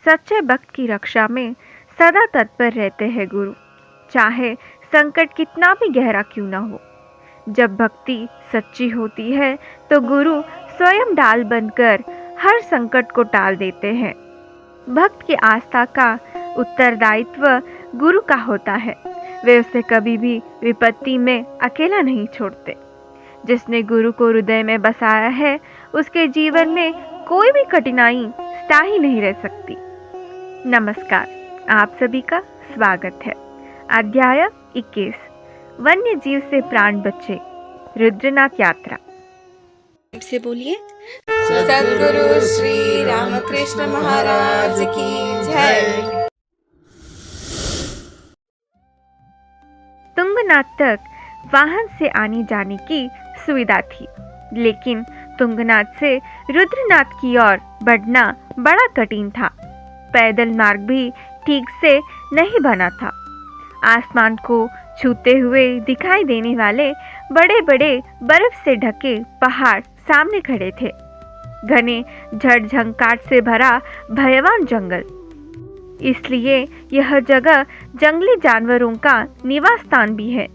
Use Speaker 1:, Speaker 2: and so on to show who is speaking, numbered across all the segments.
Speaker 1: सच्चे भक्त की रक्षा में सदा तत्पर रहते हैं गुरु, चाहे संकट कितना भी गहरा क्यों ना हो। जब भक्ति सच्ची होती है तो गुरु स्वयं ढाल बनकर हर संकट को टाल देते हैं। भक्त की आस्था का उत्तरदायित्व गुरु का होता है। वे उसे कभी भी विपत्ति में अकेला नहीं छोड़ते। जिसने गुरु को हृदय में बसाया है उसके जीवन में कोई भी कठिनाई स्थायी नहीं रह सकती। नमस्कार, आप सभी का स्वागत है। अध्याय 21 वन्य जीव से प्राण बचे, रुद्रनाथ यात्रा।
Speaker 2: से बोलिए। सद्गुरु श्री रामकृष्ण महाराज की जय।
Speaker 1: तुंगनाथ तक वाहन से आने जाने की सुविधा थी, लेकिन तुंगनाथ से रुद्रनाथ की ओर बढ़ना बड़ा कठिन था। पैदल मार्ग भी ठीक से नहीं बना था। आसमान को छूते हुए दिखाई देने वाले बड़े बड़े बर्फ से ढके पहाड़ सामने खड़े थे। घने झड़झंकार से भरा भयावह जंगल, इसलिए यह जगह जंगली जानवरों का निवास स्थान भी है।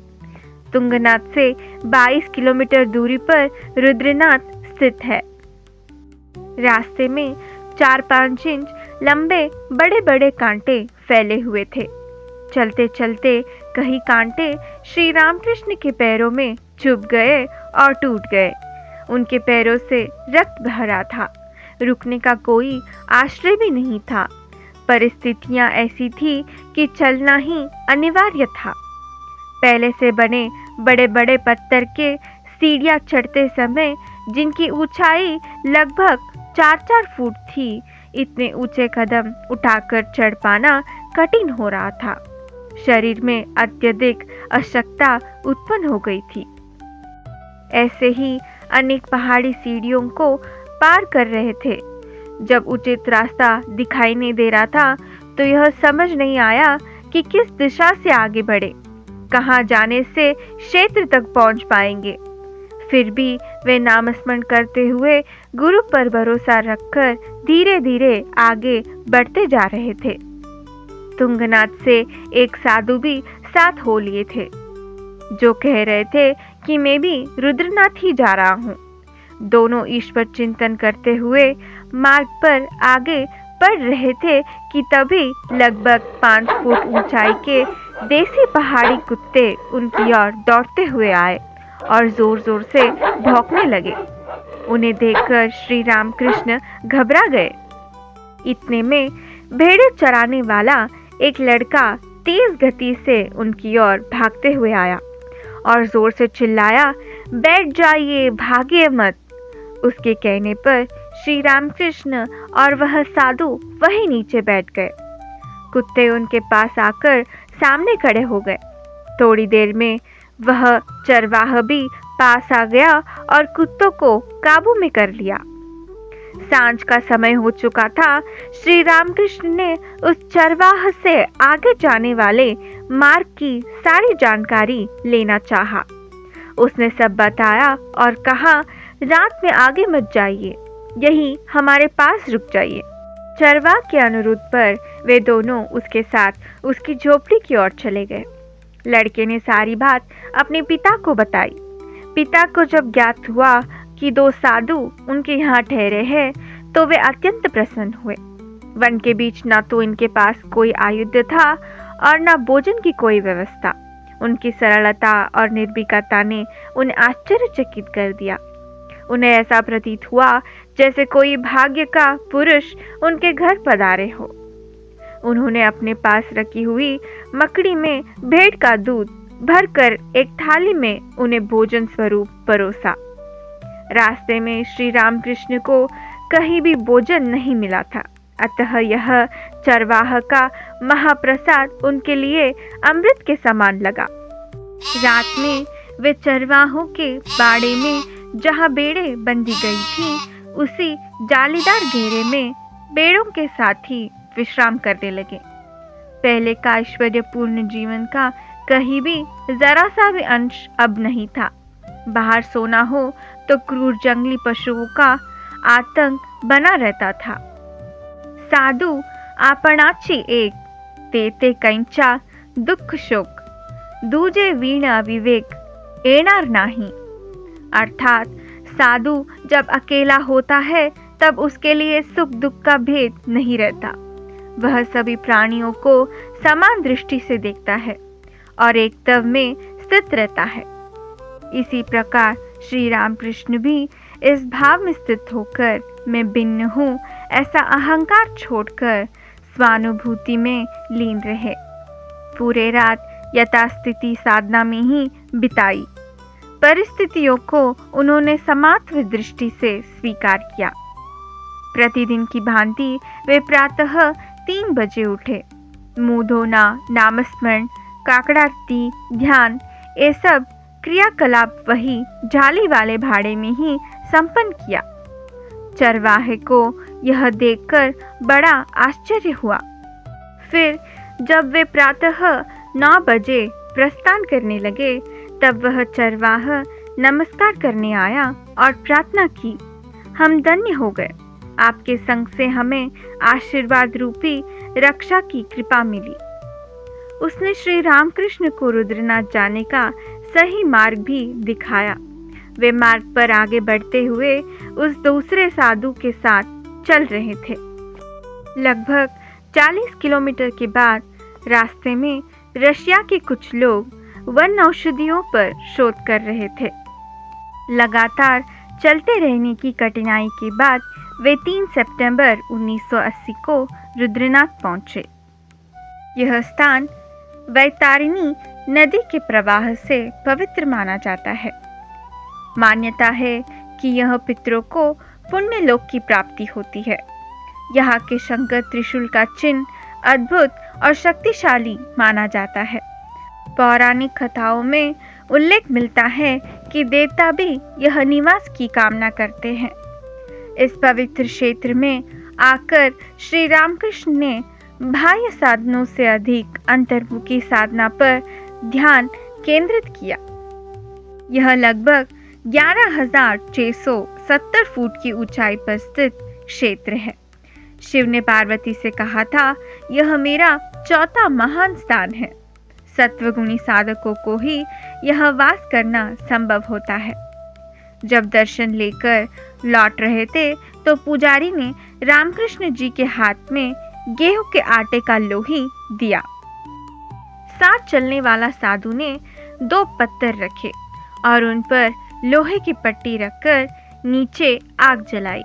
Speaker 1: तुंगनाथ से 22 किलोमीटर दूरी पर रुद्रनाथ स्थित है। रास्ते में 4-5 इंच लंबे बड़े बड़े कांटे फैले हुए थे। चलते चलते कई कांटे श्री रामकृष्ण के पैरों में चुभ गए और टूट गए। उनके पैरों से रक्त बह रहा था। रुकने का कोई आश्रय भी नहीं था। परिस्थितियां ऐसी थी कि चलना ही अनिवार्य था। पहले से बने बड़े बड़े पत्थर के सीढ़ियां चढ़ते समय जिनकी ऊंचाई लगभग 4-4 फुट थी, इतने ऊंचे कदम उठाकर चढ़ पाना कठिन हो रहा था। शरीर में अत्यधिक अशक्तता उत्पन्न हो गई थी। ऐसे ही अनेक पहाड़ी सीढ़ियों को पार कर रहे थे। जब उचित रास्ता दिखाई नहीं दे रहा था तो यह समझ नहीं आया कि किस दिशा से आगे बढ़े, कहां जाने से क्षेत्र तक पहुंच पाएंगे। फिर भी वे नामस्मरण करते हुए गुरु पर भरोसा रखकर धीरे धीरे आगे बढ़ते जा रहे थे। तुंगनाथ से एक साधु भी साथ हो लिए थे, जो कह रहे थे कि मैं भी रुद्रनाथ ही जा रहा हूँ। दोनों ईश्वर चिंतन करते हुए मार्ग पर आगे बढ़ रहे थे कि तभी लगभग 5 फुट ऊंचाई के देसी पहाड़ी कुत्ते उनकी ओर दौड़ते हुए आए और जोर जोर से भौंकने लगे। उन्हें देखकर श्री रामकृष्ण घबरा गए। इतने में भेड़ें चराने वाला एक लड़का तेज गति से उनकी ओर भागते हुए आया और जोर से चिल्लाया, बैठ जाइए, भागिए मत। उसके कहने पर श्री रामकृष्ण और वह साधु वहीं नीचे बैठ गए। कुत्ते उनके पास आकर सामने खड़े हो गए। थोड़ी देर में वह चरवाह भी पास आ गया और कुत्तों को काबू में कर लिया। सांझ का समय हो चुका था। श्री रामकृष्ण ने उस चरवाह से आगे जाने वाले मार्ग की सारी जानकारी लेना चाहा। उसने सब बताया और कहा, रात में आगे मत जाइए, यहीं हमारे पास रुक जाइए। चरवाह के अनुरोध पर वे दोनों उसके साथ उसकी झोपड़ी की ओर चले गए। लड़के ने सारी बात अपने पिता को बताई। पिता को जब ज्ञात हुआ कि 2 साधु उनके यहाँ ठहरे हैं तो वे अत्यंत प्रसन्न हुए। वन के बीच न तो इनके पास कोई आयुध था और न भोजन की कोई व्यवस्था। उनकी सरलता और निर्भीकता ने उन्हें आश्चर्यचकित कर दिया। उन्हें ऐसा प्रतीत हुआ जैसे कोई भाग्य का पुरुष उनके घर पधारे हो। उन्होंने अपने पास रखी हुई मकड़ी में भेड़ का दूध भरकर एक थाली में उन्हें भोजन स्वरूप परोसा। रास्ते में श्री रामकृष्ण को कहीं भी भोजन नहीं मिला था, अतः यह चरवाह का महाप्रसाद उनके लिए अमृत के समान लगा। रात में वे चरवाहों के बाड़े में जहां भेड़ें बंधी गई थीं, उसी जालीदार घेरे में भेड़ों के साथ ही विश्राम करने लगे। पहले का ऐश्वर्यपूर्ण जीवन का कहीं भी जरा सा भी अंश अब नहीं था। बाहर सोना हो तो क्रूर जंगली पशुओं का आतंक बना रहता था। साधु आपणाची एक तेते कैंचा दुःख शोक दूजे वीणा विवेक येणार नहीं। अर्थात साधु जब अकेला होता है तब उसके लिए सुख दुख का भेद नहीं रहता। वह सभी प्राणियों को समान दृष्टि से देखता है और एकत्व में स्थित रहता है। इसी प्रकार श्री रामकृष्ण भी इस भाव में स्थित होकर मैं भिन्न हूँ ऐसा अहंकार छोड़कर स्वानुभूति में लीन रहे। पूरे रात यथास्थिति साधना में ही बिताई। परिस्थितियों को उन्होंने समात्व दृष्टि से स्वीकार किया। प्रतिदिन की भांति वे प्रातः 3 बजे उठे। मुंह धोना, नामस्मरण, काकड़ारती, ध्यान, ये सब क्रियाकलाप वही जाली वाले भाड़े में ही संपन्न किया। चरवाहे को यह देखकर बड़ा आश्चर्य हुआ। फिर जब वे प्रातः 9 बजे प्रस्थान करने लगे तब वह चरवाह नमस्कार करने आया और प्रार्थना की, हम धन्य हो गए, आपके संग से हमें आशीर्वाद रूपी रक्षा की कृपा मिली। उसने श्री रामकृष्ण को रुद्रनाथ जाने का सही मार्ग भी दिखाया। वे मार्ग पर आगे बढ़ते हुए उस दूसरे साधु के साथ चल रहे थे। लगभग 40 किलोमीटर के बाद रास्ते में रशिया के कुछ लोग वन औषधियों पर शोध कर रहे थे। लगातार चलते रहने की कठिनाई के बाद वे 3 सितंबर 1980 को रुद्रनाथ पहुंचे। यह स्थान वैतारिणी नदी के प्रवाह से पवित्र माना जाता है। मान्यता है कि यह पितरों को पुण्य लोक की प्राप्ति होती है। यहाँ के शंकर त्रिशूल का चिन्ह अद्भुत और शक्तिशाली माना जाता है। पौराणिक कथाओं में उल्लेख मिलता है कि देवता भी यह निवास की कामना करते हैं। इस पवित्र क्षेत्र में आकर श्री रामकृष्ण ने बाह्य साधनों से अधिक अंतर्मुखी साधना पर ध्यान केंद्रित किया। यह लगभग 11,670 फुट की ऊंचाई पर स्थित क्षेत्र है। शिव ने पार्वती से कहा था, यह मेरा चौथा महान स्थान है। सत्वगुणी साधकों को ही यह वास करना संभव होता है। जब दर्शन लेकर लौट रहे थे तो पुजारी ने रामकृष्ण जी के हाथ में गेहूं के आटे का लोही दिया। साथ चलने वाला साधु ने 2 पत्थर रखे और उन पर लोहे की पट्टी रखकर नीचे आग जलाई।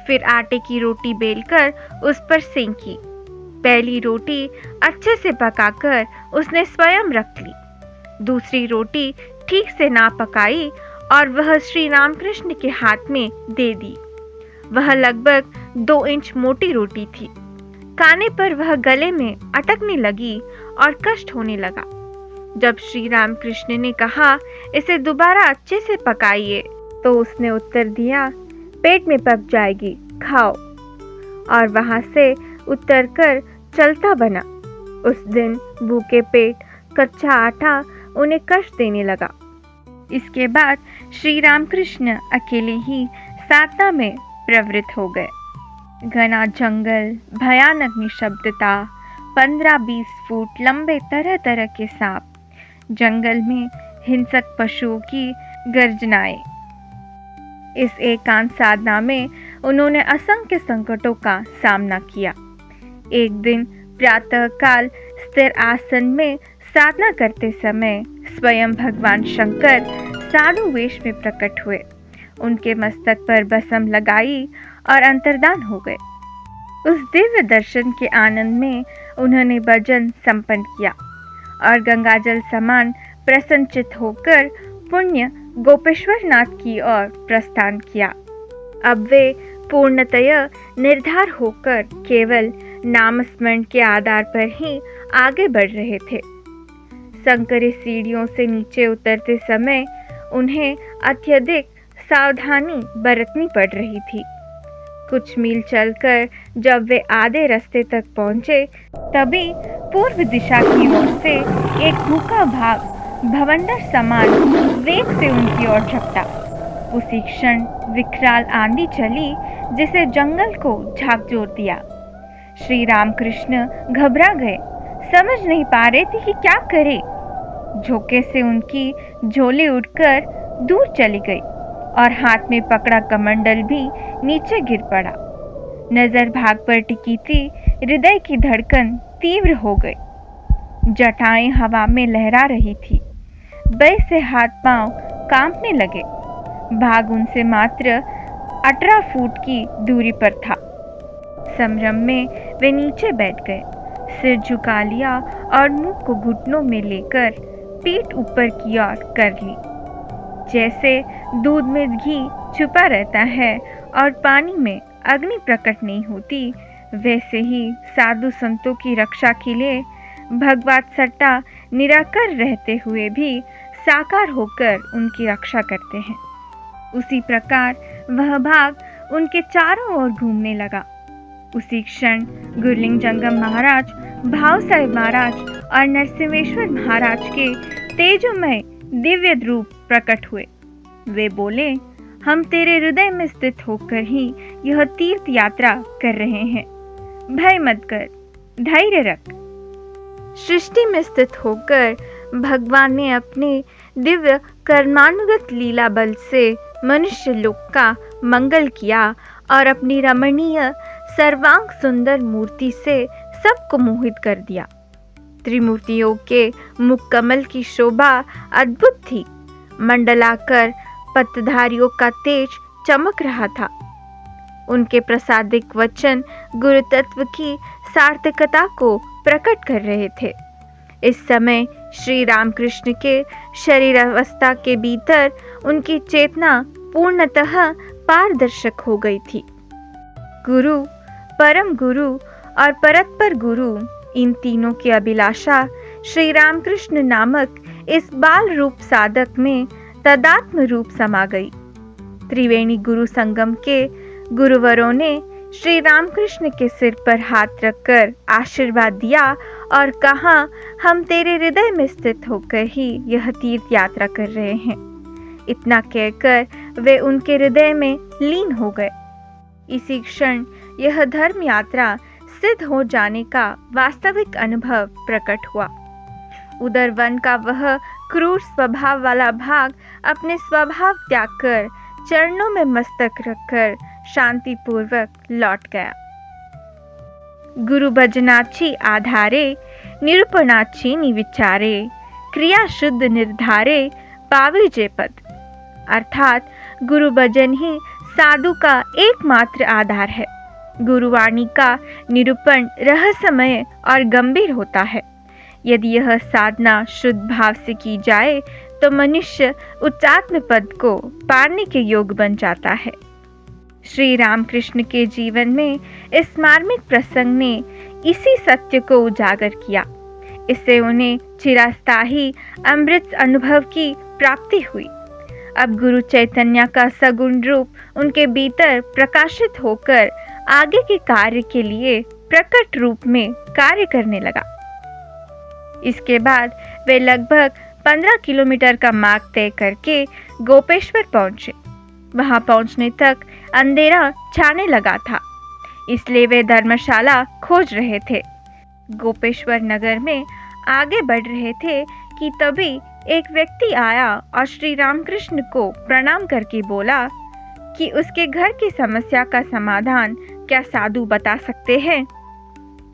Speaker 1: फिर आटे की रोटी बेलकर उस पर सेंकी। पहली रोटी अच्छे से पकाकर उसने स्वयं रख ली। दूसरी रोटी ठीक से ना पकाई और वह श्री रामकृष्ण के हाथ में दे दी। वह लगभग 2 इंच मोटी रोटी थी। खाने पर वह गले में अटकने लगी और कष्ट होने लगा। जब श्री रामकृष्ण ने कहा, इसे दोबारा अच्छे से पकाइए, तो उसने उत्तर दिया, पेट में पक जाएगी, खाओ। और वहां से उतरकर चलता बना। उस दिन भूखे पेट कच्चा आटा उन्हें कष्ट देने लगा। इसके बाद श्री रामकृष्ण अकेले ही साधना में प्रवृत्त हो गए। घना जंगल, भयानक निशब्दता, 15-20 फुट लंबे तरह तरह के सांप, जंगल में हिंसक पशुओं की गर्जनाएं। इस एकांत साधना में उन्होंने असंख्य संकटों का सामना किया। एक दिन प्रातःकाल स्थिर आसन में साधना करते समय स्वयं भगवान शंकर साधु वेश में प्रकट हुए। उनके मस्तक पर भस्म लगाई और अंतर्धान हो गए। उस दिव्य दर्शन के आनंद में उन्होंने भजन संपन्न किया और गंगाजल समान प्रसन्नचित होकर पुण्य गोपेश्वर नाथ की ओर प्रस्थान किया। अब वे पूर्णतया निर्धार होकर केवल नामस्मरण के आधार पर ही आगे बढ़ रहे थे। संकरी सीढ़ियों से नीचे उतरते समय उन्हें अत्यधिक सावधानी बरतनी पड़ रही थी। कुछ मील चलकर जब वे आधे रास्ते तक पहुंचे, तभी पूर्व दिशा की ओर से एक भूखा भाग भवंडर समान वेग से उनकी ओर झपटा। उसी क्षण विकराल आंधी चली जिसे जंगल को झकझोर दिया। श्री रामकृष्ण घबरा गए, समझ नहीं पा रहे थे कि क्या करे। झोंके से उनकी झोली उठकर दूर चली गई और हाथ में पकड़ा कमंडल भी नीचे गिर पड़ा। नजर भाग पर टिकी थी, हृदय की धड़कन तीव्र हो गई। जटाएं हवा में लहरा रही थी, भय से हाथ पांव कांपने लगे। भाग उनसे मात्र 18 फुट की दूरी पर था। संभ्रम में वे नीचे बैठ गए, सिर झुका लिया और मुंह को घुटनों में लेकर पीठ ऊपर की ओर कर ली। जैसे दूध में घी छुपा रहता है और पानी में अग्नि प्रकट नहीं होती, वैसे ही साधु संतों की रक्षा के लिए भगवत सत्ता निराकर रहते हुए भी साकार होकर उनकी रक्षा करते हैं। उसी प्रकार वह भाग उनके चारों ओर घूमने लगा। उसी क्षण गुरलिंग जंगम महाराज, भाव साहेब महाराज और नरसिंहेश्वर महाराज के तेजोमय दिव्य रूप प्रकट हुए। वे बोले, हम तेरे हृदय में स्थित होकर ही यह तीर्थ यात्रा कर रहे हैं। भय मत कर, धैर्य रख। सृष्टि में स्थित होकर भगवान ने अपने दिव्य कर्मानुगत लीला बल से मनुष्य लोक का मंगल किया और अपनी रमणीय सर्वांग सुंदर मूर्ति से सबको मोहित कर दिया। त्रिमूर्तियों के मुख कमल की शोभा अद्भुत थी। मंडलाकर पत्तधारियों का तेज चमक रहा था। उनके प्रसादिक वचन गुरु तत्व की सार्थकता को प्रकट कर रहे थे। इस समय श्री रामकृष्ण के शरीर अवस्था के भीतर उनकी चेतना पूर्णतः पारदर्शक हो गई थी। गुरु, परम गुरु और परतपर गुरु, इन तीनों की अभिलाषा श्री रामकृष्ण नामक इस बाल रूप साधक में तदात्म रूप समा गई। त्रिवेणी गुरु संगम के गुरुवरों ने श्री रामकृष्ण के सिर पर हाथ रखकर आशीर्वाद दिया और कहा, हम तेरे हृदय में स्थित होकर ही यह तीर्थ यात्रा कर रहे हैं। इतना कहकर वे उनके हृदय में लीन हो गए। इसी क्षण यह धर्म यात्रा सिद्ध हो जाने का वास्तविक अनुभव प्रकट हुआ। उधर वन का वह क्रूर स्वभाव वाला भाग अपने स्वभाव त्याग कर चरणों में मस्तक रखकर शांतिपूर्वक लौट गया। गुरु भजनाची आधारे, निरूपणाची निविचारे, क्रिया शुद्ध निर्धारे पावे जे पद। अर्थात गुरु भजन ही साधु का एकमात्र आधार है। गुरुवाणी का निरूपण रहस्यमय और गंभीर होता है। यदि यह साधना शुद्ध भाव से की जाए तो मनुष्य उच्चात्म पद को पाने के योग बन जाता है। श्री रामकृष्ण के जीवन में इस मार्मिक प्रसंग ने इसी सत्य को उजागर किया। इससे उन्हें चिरस्थायी अमृत अनुभव की प्राप्ति हुई। अब गुरु चैतन्य का सगुण रूप उनके भीतर प्रकाशित होकर आगे के कार्य के लिए प्रकट रूप में कार्य करने लगा। इसके बाद वे लगभग 15 किलोमीटर का मार्ग तय करके गोपेश्वर पहुंचे। वहां पहुंचने तक अंधेरा छाने लगा था, इसलिए वे धर्मशाला खोज रहे थे। गोपेश्वर नगर में आगे बढ़ रहे थे कि तभी एक व्यक्ति आया और श्री रामकृष्ण को प्रणाम करके बोला कि उसके घर की समस्या का समाधान क्या साधु बता सकते हैं।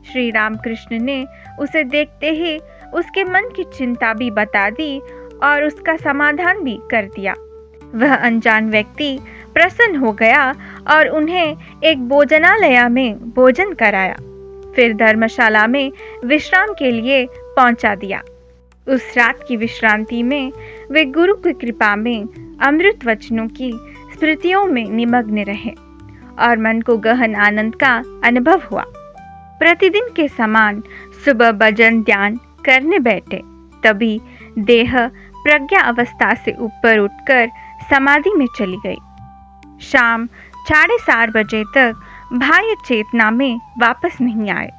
Speaker 1: श्री रामकृष्ण ने उसे देखते ही उसके मन की चिंता भी बता दी और उसका समाधान भी कर दिया। वह अनजान व्यक्ति प्रसन्न हो गया और उन्हें एक भोजनालय में भोजन कराया, फिर धर्मशाला में विश्राम के लिए पहुंचा दिया। उस रात की विश्रांति में वे गुरु की कृपा में अमृत वचनों की स्मृतियों में निमग्न रहे और मन को गहन आनंद का अनुभव हुआ। प्रतिदिन के समान सुबह भजन ध्यान करने बैठे, तभी देह प्रज्ञा अवस्था से ऊपर उठकर समाधि में चली गई। शाम 7:30 बजे तक बाह्य चेतना में वापस नहीं आए।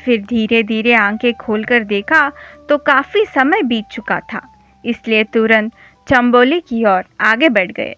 Speaker 1: फिर धीरे धीरे आंखें खोलकर देखा तो काफी समय बीत चुका था, इसलिए तुरंत चंबोली की ओर आगे बढ़ गए।